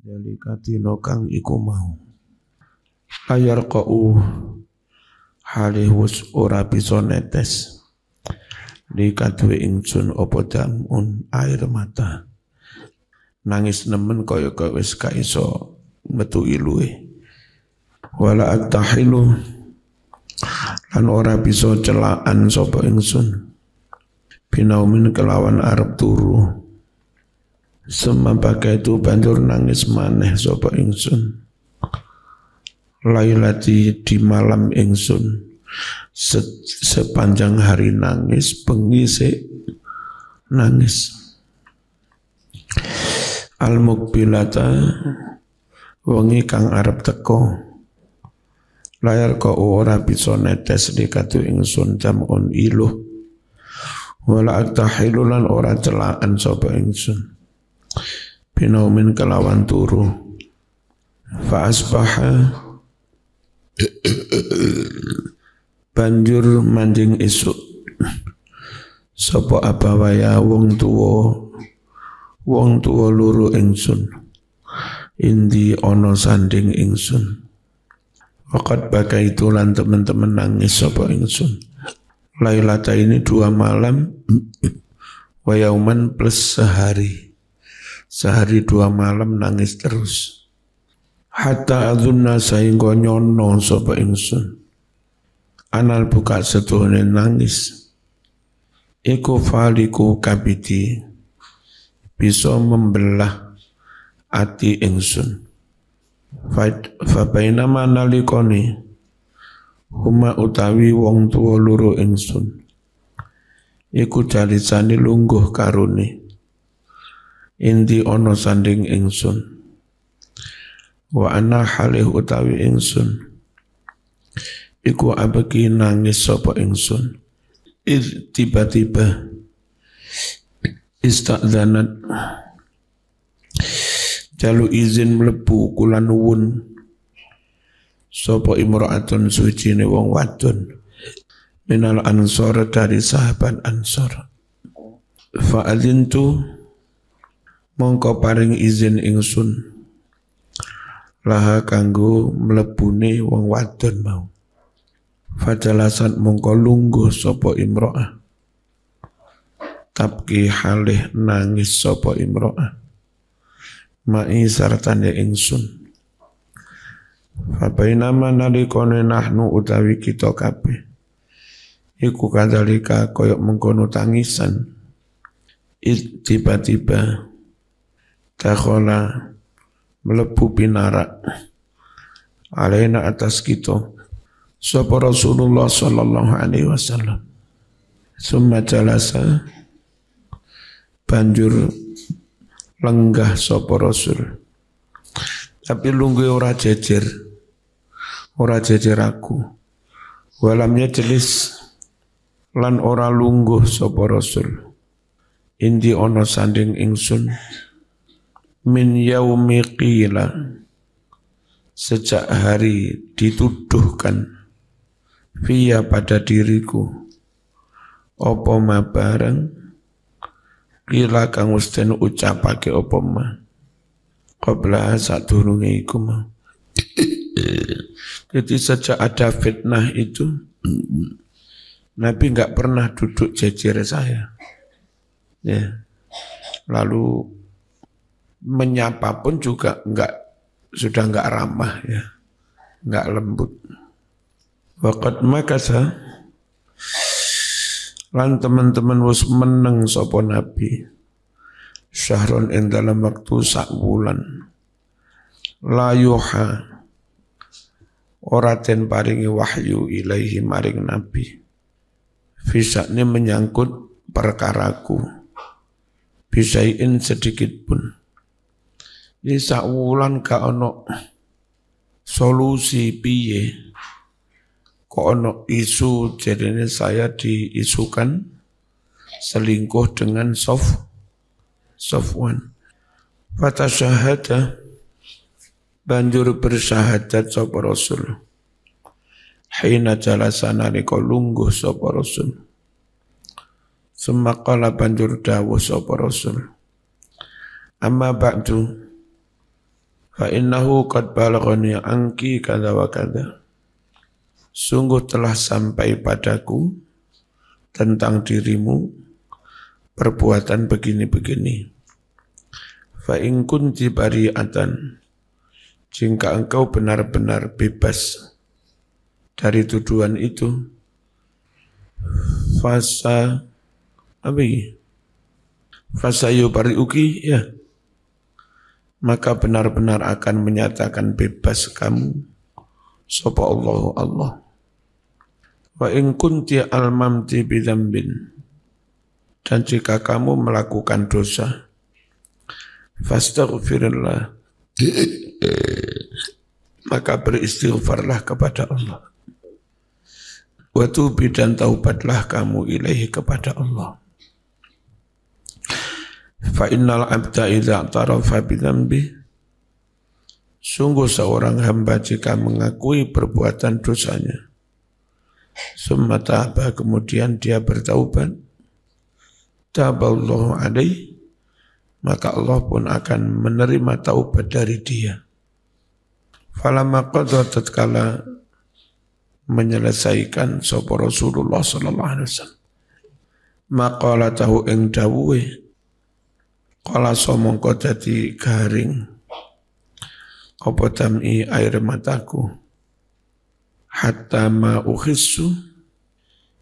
dalika dina kang iku mau layar kau halihus ora bisa netes di kadue ingsun apa damun air mata nangis nemen kaya wis ka iso metu iluwe wala aktahilu lan ora bisa celaan sapa ingsun binaumin kelawan arep turu semapakai itu banjur nangis maneh sapa ingsun lailati di malam ingsun sepanjang hari nangis bengi nangis al-muqbilata wengi kang arep teko layar kok ora bisa netes dikatu ingsun jamun iluh wala aktahilu lan ora celaan sapa ingsun binaumin kelawan turu fa asbaha banjur manjing isuk sapa abawaya wong tuwa loro ingsun indi ana sanding ingsun waqat bagai itu lan teman-teman nangis sapa ingsun lailata ini 2 malam wa yauman plus sehari 2 malam nangis terus hatta adzunna sainggo nyono sapa ingsun anal buka setuhune nangis iku faliku kabiti bisa membelah ati ingsun fa bainama nalikoni huma utawi wong tuwa loro ingsun iku jalisane lungguh karone indi ana sanding ingsun wa ana halih utawi ingsun iku abeki nangis sapa ingsun tiba-tiba istadzanat jalu izin mlebu kula nuwun sapa imra'atun sucine wong wadon minal ansor dari sahabat ansor fa adzintu mongko paring izin ingsun laha kanggo mlebune wong wadon mau fajalasat mongko lungguh sapa imro'ah tabki halih nangis sapa imro'ah ma'i sartane ingsun fabainama nalikone nahnu utawi kita kabeh iku kadzalika koyok mengkono tangisan tiba-tiba takhola melebu pinarak alaina atas kita sapa Rasulullah sallallahu alaihi wasallam summa jalasa banjur lenggah sapa Rasul tapi lungguh ora jejer aku walamnya jelis lan ora lungguh sapa Rasul indi ana sanding ingsun min yaumi qila sejak hari dituduhkan via pada diriku apa ma bareng qila kang wis den ucapake apa ma qabla sadurunge iku ma jadi sejak ada fitnah itu Nabi enggak pernah duduk jejer saya ya lalu menyapa pun juga sudah enggak ramah ya, enggak lembut. Waqad makasa lan teman-teman wis meneng sapa Nabi syahrun ing dalam waktu sak wulan la yuha ora den paringi wahyu ilaihi maring Nabi fisakne menyangkut perkaraku bisain sedikit pun. Ini sakwulan gak ono solusi piye kok ono isu jadinya saya diisukan selingkuh dengan Sofwan. Fata syahada banjur bersyahadat sapa Rasul. Hina jalasana niko lungguh sapa Rasul. Semakala banjur dawuh sapa Rasul. Amma ba'du Fa innahu qad balaghani anki kada wa kada. Sungguh telah sampai padaku tentang dirimu perbuatan begini-begini. Fa in kunti bari'atan, jika engkau benar-benar bebas dari tuduhan itu, fasa apa ini? Fasa yubari'uki, ya, maka benar-benar akan menyatakan bebas kamu sapa Allah. Wa in kunti almamti bidzambin, dan jika kamu melakukan dosa, fastaghfirullah, maka beristighfarlah kepada Allah. Wa tubi, dan taubatlah kamu ilaihi kepada Allah. Fa innal abda idza tarafa bidzambi, sungguh seorang hamba jika mengakui perbuatan dosanya, summa taba, kemudian dia bertaubat, taballahu alaihi, maka Allah pun akan menerima taubat dari dia. Falamma qadha, tatkala menyelesaikan sapa Rasulullah sallallahu alaihi wasallam maqalatahu ing dawuhe, qala somongko dadi garing apa tam'i air mataku, hatta ma ukhissu,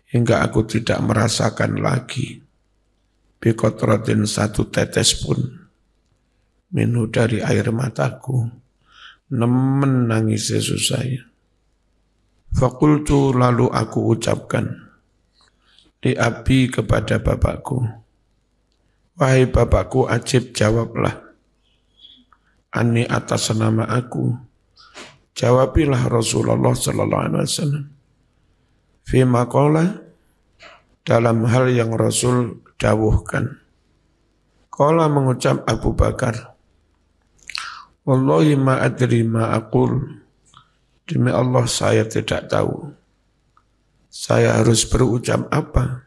hingga aku tidak merasakan lagi bikotratin satu tetes pun minhu dari air mataku, nemen nangis susahnya. Fakultu, lalu aku ucapkan di abi kepada bapakku, wahai bapakku, ajib, jawablah, ani atas nama aku, jawabilah Rasulullah sallallahu alaihi wasallam, fima qala, dalam hal yang Rasul dawuhkan. Qala, mengucap Abu Bakar, wallahi ma adri ma aqul, demi Allah saya tidak tahu saya harus berucap apa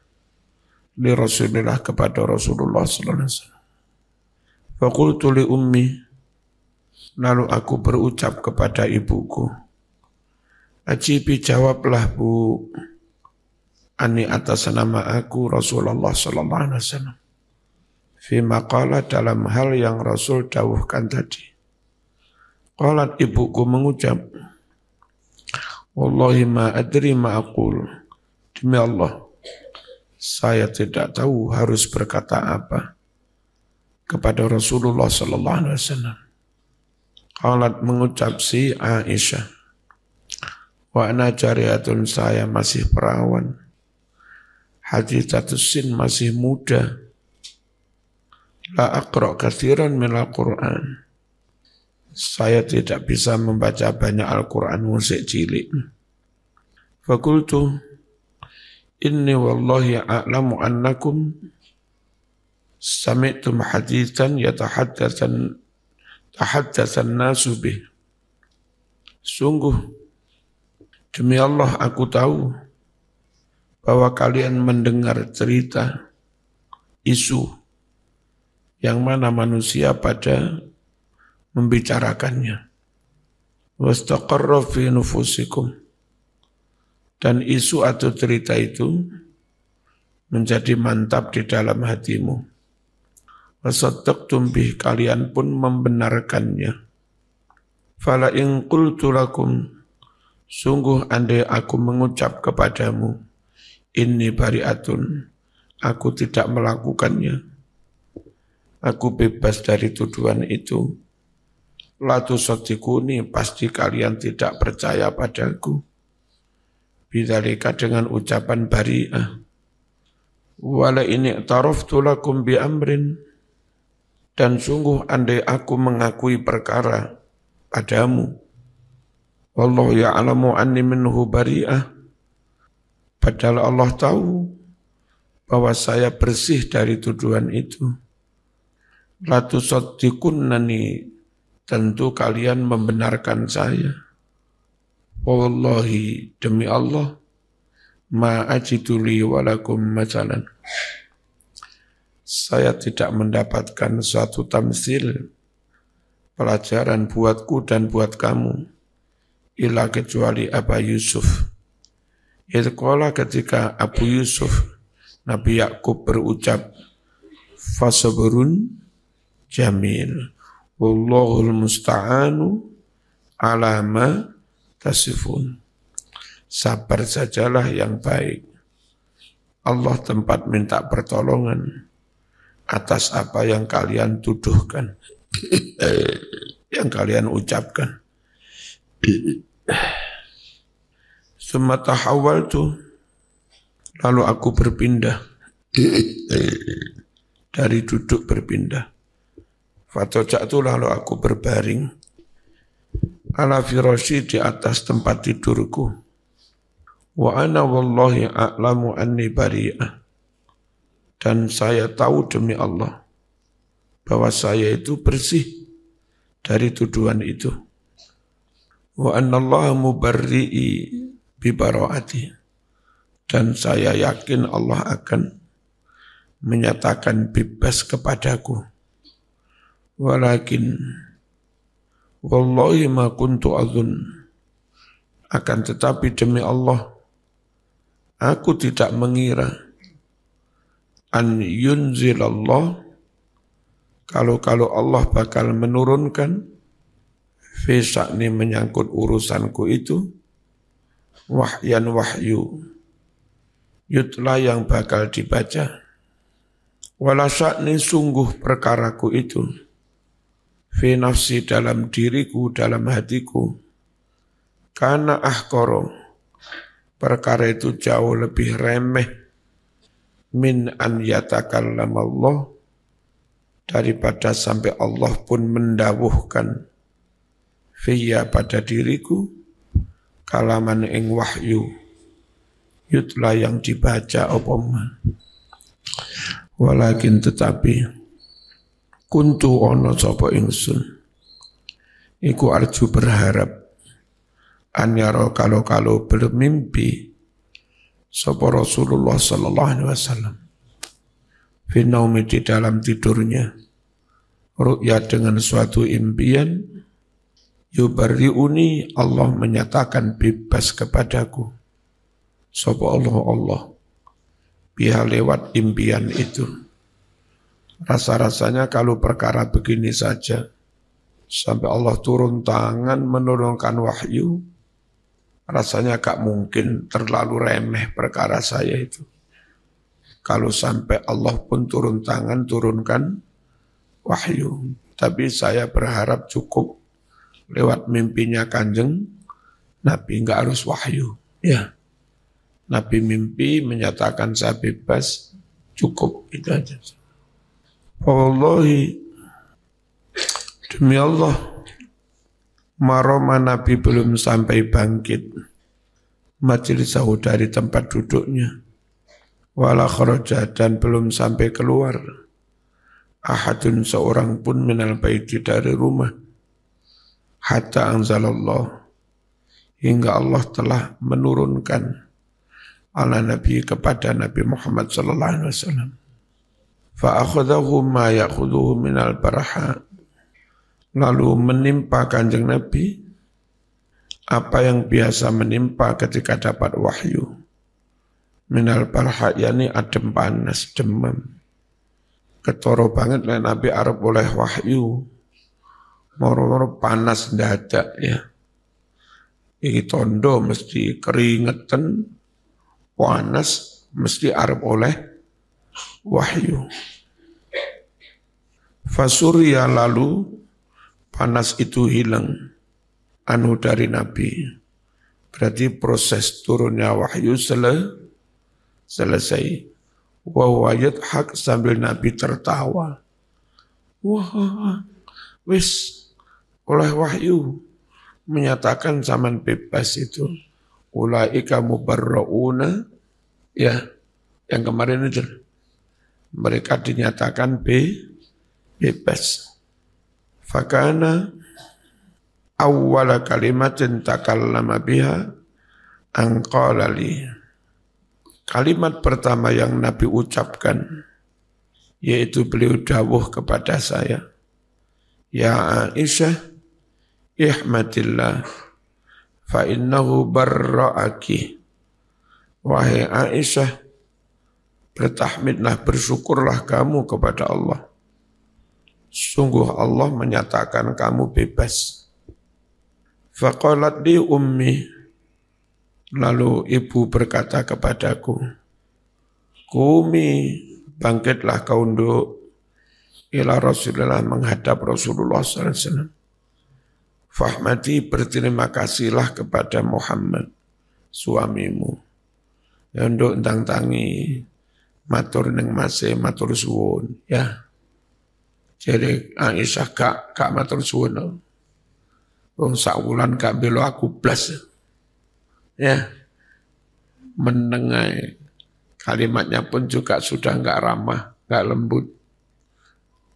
li Rasulillah, kepada Rasulullah sallallahu alaihi wasallam. Faqultu li ummi, lalu aku berucap kepada ibuku, ajibi, jawablah Bu, ani atas nama aku Rasulullah sallallahu alaihi wasallam, fima qala, dalam hal yang Rasul dawuhkan tadi. Qalat, ibuku mengucap, wallahi ma adri ma aqul, demi Allah saya tidak tahu harus berkata apa kepada Rasulullah sallallahu alaihi wasallam. Qalat, mengucap si Aisyah, wa ana jariyatun, saya masih perawan, hadithatus sin, masih muda, la aqra katsiran minal Qur'an, saya tidak bisa membaca banyak Al-Quran musik cilik. Fakultu, inni wallahi a'lamu annakum sami'tum hadithan yatahaddatsan nasu bih. Sungguh, demi Allah aku tahu bahwa kalian mendengar cerita, isu, yang mana manusia pada membicarakannya. Wastaqarra fi nufusikum, dan isu atau cerita itu menjadi mantap di dalam hatimu. Wasaddaqtum bih, kalian pun membenarkannya. Fala in qultu lakum, sungguh andai aku mengucap kepadamu, inni bari'atun, aku tidak melakukannya, aku bebas dari tuduhan itu, la tusaddiquni, pasti kalian tidak percaya padaku. Bidzalika, dengan ucapan bari'ah. Wala ini taraftu lakum bi amrin, dan sungguh andai aku mengakui perkara padamu, wallahu ya'lamu anni minhu bari'ah, padahal Allah tahu bahwa saya bersih dari tuduhan itu, la tusaddiqunnani, tentu kalian membenarkan saya. Wallahi, demi Allah, ma ajidu li walakum masalan, saya tidak mendapatkan suatu tamsil pelajaran buatku dan buat kamu, illa kecuali Aba Yusuf. Itu kala ketika Abu Yusuf, Nabi Yakub berucap, fasabrun jamil, wallahul musta'anu ala ma tasifun. Sabar sajalah yang baik. Allah tempat minta pertolongan atas apa yang kalian tuduhkan, yang kalian ucapkan. Summa tahawaltu, lalu aku berpindah, dari duduk berpindah. Fatoja'tu, lalu aku berbaring, ala firasyi, di atas tempat tidurku. Wa ana wallahi a'lamu anni bari'ah, dan saya tahu demi Allah bahwa saya itu bersih dari tuduhan itu. Wa anna Allah mubarri'i bi bara'ati, dan saya yakin Allah akan menyatakan bebas kepadaku. Walakin wallahi ma kuntu adzun, akan tetapi demi Allah aku tidak mengira an yunzilallah, kalau Allah bakal menurunkan fi sya'ni, menyangkut urusanku itu, wahyan wahyu, yutla yang bakal dibaca. Wala sya'ni, sungguh perkaraku itu, fi nafsi, dalam diriku, dalam hatiku, kana ahqara, perkara itu jauh lebih remeh, min an yatakallam Allah, daripada sampai Allah pun mendawuhkan fiyya, pada diriku, kalaman ing wahyu, yutla yang dibaca opoma. Walakin tetapi, kuntu ono sapa ingsun, iku arju berharap, anyaro kalau bermimpi, sapa Rasulullah sallallahu alaihi wasallam, fi naumi, di dalam tidurnya, ru'ya, dengan suatu impian, yubarri'uni, Allah menyatakan bebas kepadaku, sapa Allah biha, lewat impian itu. Rasa-rasanya kalau perkara begini saja, sampai Allah turun tangan menurunkan wahyu, rasanya gak mungkin, terlalu remeh perkara saya itu. Kalau sampai Allah pun turun tangan, turunkan wahyu. Tapi saya berharap cukup lewat mimpinya Kanjeng Nabi, enggak harus wahyu. Ya, Nabi mimpi menyatakan saya bebas, cukup, itu aja. Wallahi, demi Allah, maroma Nabi belum sampai bangkit majlisahu, dari tempat duduknya, wala kharaja, dan belum sampai keluar, ahadun, seorang pun, minal baiti, dari rumah, hatta anzalallah, hingga Allah telah menurunkan ala Nabi, kepada Nabi Muhammad sallallahu alaihi wasallam, fa akhadahu ma ya'khudhuhu minal baraha, lalu menimpa Kanjeng Nabi apa yang biasa menimpa ketika dapat wahyu, minal baraha, yakni adem panas, demam. Ketoro banget lah Nabi arep oleh wahyu, moro-moro panas ndadak ya. Iki tondo mesti keringetan, panas, mesti arep oleh wahyu. Fasurya, lalu panas itu hilang, anu dari Nabi. Berarti proses turunnya wahyu selesai. Wa yadhak, sambil Nabi tertawa. Wah, wis oleh wahyu, menyatakan zaman bebas itu. Ulaika mubarrauna, ya, yang kemarin itu. Mereka dinyatakan bebas. Fakana awwala kalimatin takallama biha an qala li. Kalimat pertama yang Nabi ucapkan, yaitu beliau dawuh kepada saya, Ya Aisyah, ihmadillah fa innahu barra'aki. Wahai Aisyah, bertahmidlah, bersyukurlah kamu kepada Allah. Sungguh Allah menyatakan kamu bebas. Faqalat li ummi, lalu ibu berkata kepadaku, Kumi, bangkitlah kau nduk, ila Rasulullah, menghadap Rasulullah SAW. Fahmati, berterima kasihlah kepada Muhammad, suamimu. Ya nduk entang tangi, matur neng masih matur suwun, ya. Jadi Aisyah kak matur suwun. Wong sak wulan gak belo aku blas. Ya. Menengai. Kalimatnya pun juga sudah enggak ramah, enggak lembut.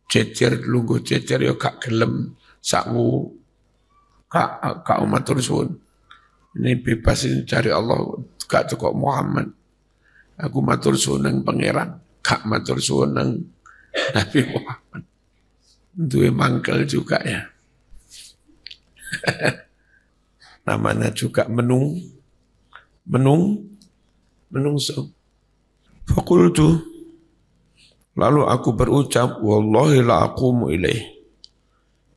Cecer lungguh cecer yo gak gelem sakmu kak matur suwun. Ini bebas ini dari Allah, gak tukok Muhammad. Aku matur suwun nang pangeran, gak matur suwun nang Nabi Muhammad. Duwe mangkel juga ya. Namanya juga menungso. Fakultu, lalu aku berucap, wallahi la aqumu ilaih.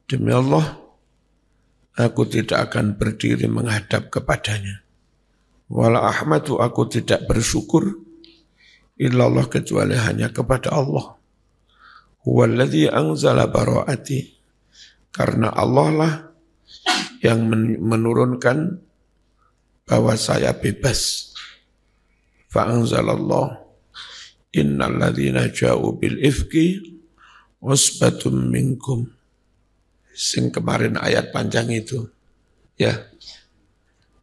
Demi Allah, aku tidak akan berdiri menghadap kepadanya. Wala ahmadu, aku tidak bersyukur illallah, kecuali hanya kepada Allah. Huwallazi anzala bara'ati, karena Allah lah yang menurunkan bahwa saya bebas. Fa'anzalallah, innal ladzina ja'u bil ifki usbatum minkum. Sing kemarin ayat panjang itu, ya.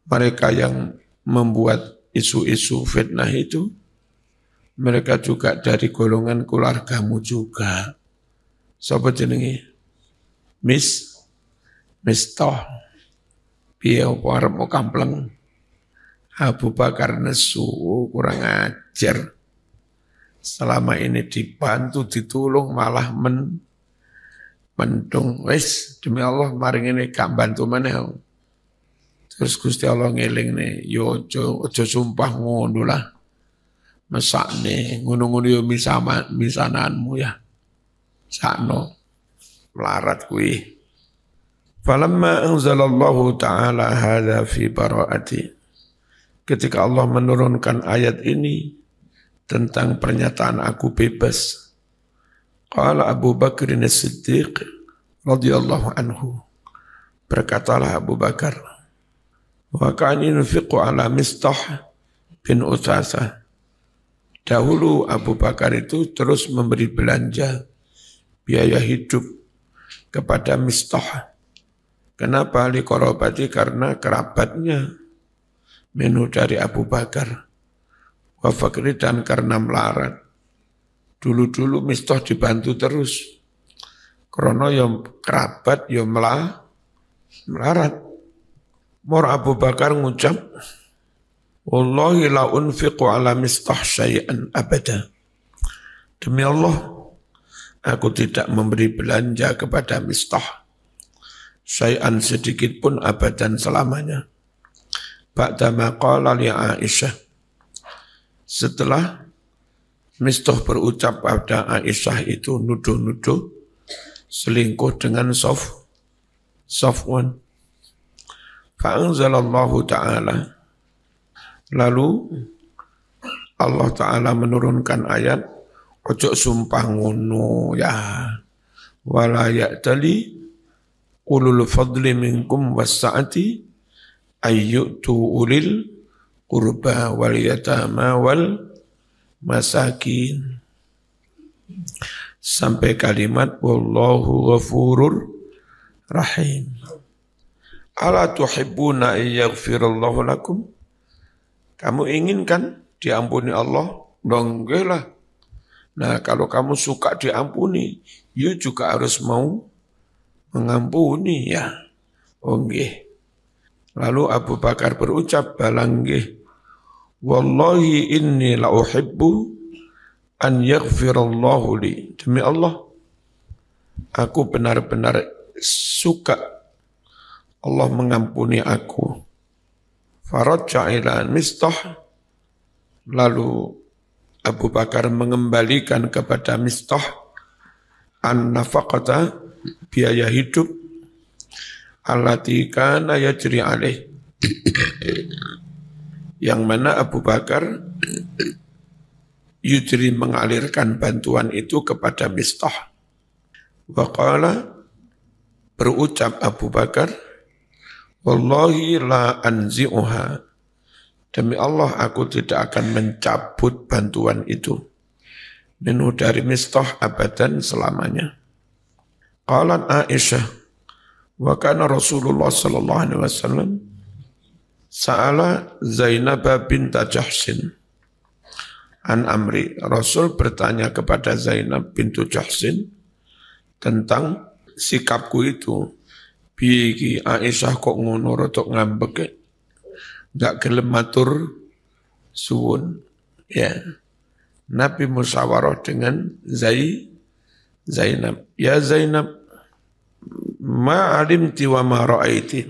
Mereka yang membuat isu-isu fitnah itu, mereka juga dari golongan keluargamu juga. Sapa jenenge? Mistah. Piye opo arep mau kampleng? Abu Bakar nesu, kurang ajar. Selama ini dibantu, ditulung, malah mendung. Wis, demi Allah, maring ini gak bantu mana. Terus Gusti Allah ngeling nih, yo ojo sumpah ngono lah. Mesak nih, ngono-ngono yo misananmu ya. Sakno, melarat kui. Falamma anzalallahu ta'ala hadha fi bara'ati. Ketika Allah menurunkan ayat ini tentang pernyataan aku bebas. Qala Abu Bakr as-Siddiq radhiyallahu anhu. Berkatalah Abu Bakar, wa kan yunfiqu ala Mistah bin Utsasah. Dahulu Abu Bakar itu terus memberi belanja biaya hidup kepada Mistah. Kenapa? Liqorobati, karena kerabatnya menu dari Abu Bakar. Wa fakri, dan karena melarat. Dulu-dulu Mistah dibantu terus. Karena yang kerabat, yang melarat. Mor Abu Bakar ngucap, Wallahi la unfiqu ala Mistah syai'an abada. Demi Allah, aku tidak memberi belanja kepada Mistah syai'an sedikit pun abadan selamanya. Ba'dama qala li Aisyah. Setelah Mistah berucap pada Aisyah itu nuduh-nuduh selingkuh dengan Safwan. Fa'anzalallahu ta'ala. Lalu Allah Ta'ala menurunkan ayat, ojo sumpah ngono ya. Wala ya'tali ulul fadli minkum wassa'ati ayyutu ulil qurba wal yatama wal masakin. Sampai kalimat wallahu ghafurur rahim. Ala tuhibbuna yaghfirallahu lakum? Kamu inginkan diampuni Allah? Nggih lah. Nah, kalau kamu suka diampuni, you juga harus mau mengampuni ya. Nggih. Lalu Abu Bakar berucap, balanggih, wallahi inni la uhibbu an yaghfirallahu li. Demi Allah, aku benar-benar suka, Allah mengampuni aku. Faraja ila Mistah, lalu Abu Bakar mengembalikan kepada Mistah an-nafaqata, biaya hidup, allati kana yajri alaih, yang mana Abu Bakar yujri mengalirkan bantuan itu kepada Mistah. Wa qala, berucap Abu Bakar, wallahi la anzi'uha, demi Allah aku tidak akan mencabut bantuan itu minhu dari Mistah abadan, selamanya. Qalat Aisyah, wa kana Rasulullah sallallahu alaihi wasallam sa'ala Zainab bint Jahsin an amri. Rasul bertanya kepada Zainab bintu Jahsin tentang sikapku itu. Piye Aisyah kok ngono rotok ngambek, gak gelem matur suwun. Ya. Nabi musyawarah dengan Zainab. Ya Zainab, ma alimti wa ma ra'aiti.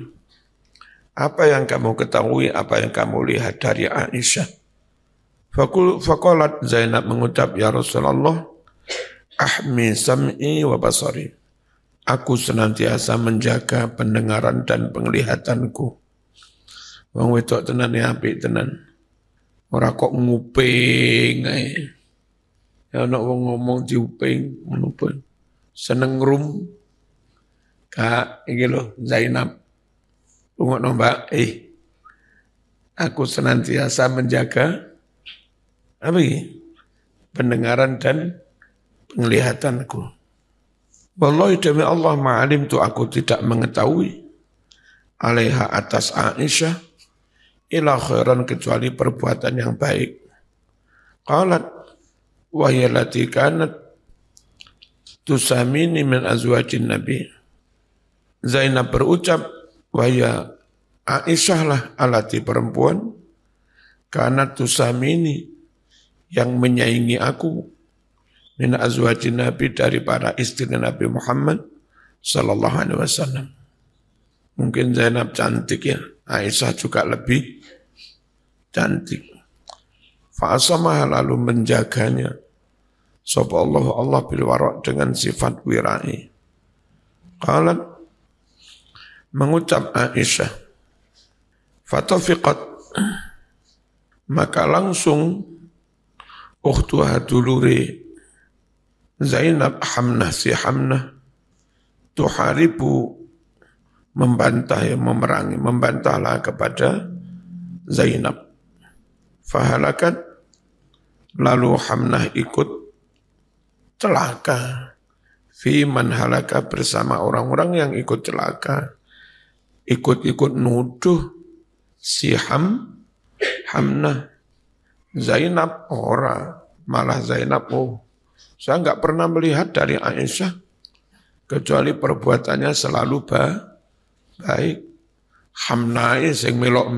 Apa yang kamu ketahui, apa yang kamu lihat dari Aisyah? Faqalat, Zainab mengucap, ya Rasulullah, ahmi sam'i wa basari. Aku senantiasa menjaga pendengaran dan penglihatanku. Wong wedok tenan ya apik tenan. Ora kok nguping ae. Ya ana wong ngomong diuping ngono pun. Seneng rum. Kak iki lho Zainab. Rungokno Mbak, aku senantiasa menjaga apa ini? Pendengaran dan penglihatanku. Wallahi demi Allah ma'alim tu, aku tidak mengetahui alaiha atas Aisyah ila khairan, kecuali perbuatan yang baik. Qalat wa hiya allati kanat tusamini min azwajin Nabi. Zainab berucap, wa hiya Aisyah lah alati, perempuan, kanat tusamini, yang menyaingi aku, min azwajin Nabi, dari para istri Nabi Muhammad sallallahu alaihi wasallam. Mungkin Zainab cantik ya, Aisyah juga lebih cantik. Fa'asamah, lalu menjaganya sapa Allah bil wara', dengan sifat wirai. Qalat, mengucap Aisyah, fatafiqat, maka langsung ukhtuha, dulure Zainab, Hamnah, si Hamnah, tuharibu, membantah, memerangi, membantahlah kepada Zainab. Fahalakat, lalu Hamnah ikut celaka. Fi man halaka, bersama orang-orang yang ikut celaka. Ikut-ikut nuduh si Hamnah. Zainab ora, malah Zainab, saya enggak pernah melihat dari Aisyah kecuali perbuatannya selalu baik. Hamnah sing melok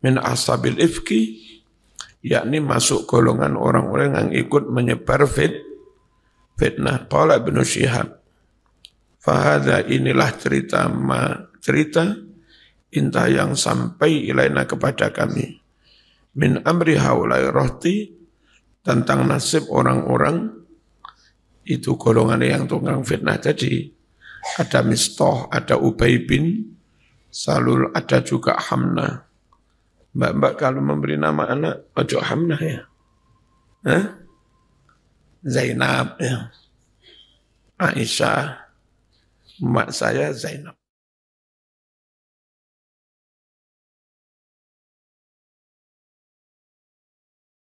min ashabil ifki, yakni masuk golongan orang-orang yang ikut menyebar fitnah. Qala Ibnu Syihab, fahadha, inilah cerita intah yang sampai ilaina, kepada kami, min amri haulai rohti, tentang nasib orang-orang itu, golongan yang tukang fitnah tadi. Ada Mistah, ada Ubay bin Salul, ada juga Hamnah. Mbak-mbak kalau memberi nama anak, ojo Hamnah ya. Zainab ya. Aisyah, mak saya Zainab.